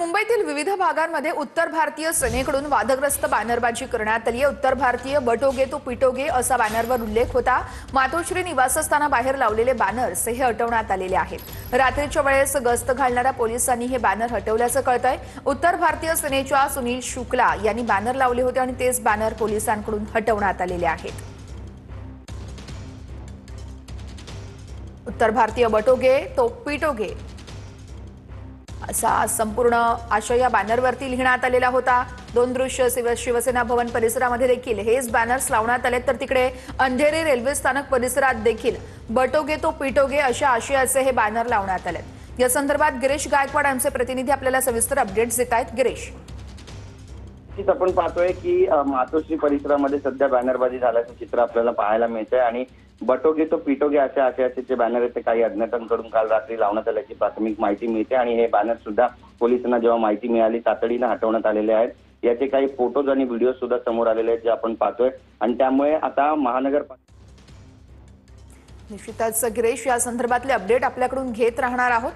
मुंबईतील विविध भागांमध्ये उत्तर भारतीय सेनेकडून वादग्रस्त बॅनरबाजी करण्यात आली आहे। उत्तर भारतीय बटोगे तो पिटोगे असा बॅनरवर उल्लेख होता। मातोश्री निवासस्थानाबाहेर लावलेले बॅनर्स हे हटवण्यात आलेले आहेत। रात्रीच्या वेळेस गस्त घालणाऱ्या पोलिसांनी हे बॅनर हटवल्याचं कळतंय। उत्तर भारतीय सेनेच्या सुनील शुक्ला यांनी बॅनर लावले होते आणि तेच बॅनर पोलिसांकडून हटवण्यात आलेले आहेत। उत्तर भारतीय बटोगे तो पिटोगे असा संपूर्ण आशय या बॅनरवरती लिहिण्यात आलेला होता। दोन दृश्य शिवसेना भवन परिसरामध्ये देखील हेच बॅनर्स लावण्यात आले, तर तिकडे अंधेरी रेल्वे स्थानक परिसरात देखील बटोगे तो पिटोगे अशा आशयाचे हे बॅनर लावण्यात आले। या संदर्भात गिरीश गायकवाड आमचे प्रतिनिधी आपल्याला सविस्तर अपडेट्स देत आहेत। गिरीश, आपण पाहतोय की मातोश्री परिसरामध्ये सध्या बॅनरबाजी झाल्याचं चित्र आपल्याला पाहायला मिळतंय आणि बटोगे तो पिटोगे अशा आशयाचे बॅनर आहेत ते काही अज्ञातांकडून काल रात्री लावण्यात आल्याची प्राथमिक माहिती मिळते आणि हे बॅनर सुद्धा पोलिसांना जेव्हा माहिती मिळाली तातडीने हटवण्यात आलेले आहेत। याचे काही फोटोज आणि व्हिडिओ सुद्धा समोर आलेले आहेत जे आपण पाहतोय आणि त्यामुळे आता निश्चितच गिरीश, या संदर्भातले अपडेट आपल्याकडून घेत राहणार आहोत।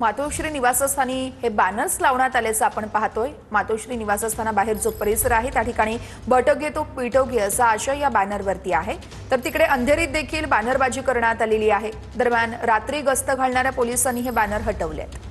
मातोश्री निवासस्थानी हे बॅनर्स लावण्यात आल्याचं आपण पाहतोय। मातोश्री निवासस्थानाबाहेर जो परिसर आहे त्या ठिकाणी बटोगे तो पिटोगे असा आशय या बॅनरवरती आहे, तर तिकडे अंधेरीत देखील बॅनरबाजी करण्यात आलेली आहे। दरम्यान रात्री गस्त घालणाऱ्या पोलिसांनी हे बॅनर हटवले आहेत।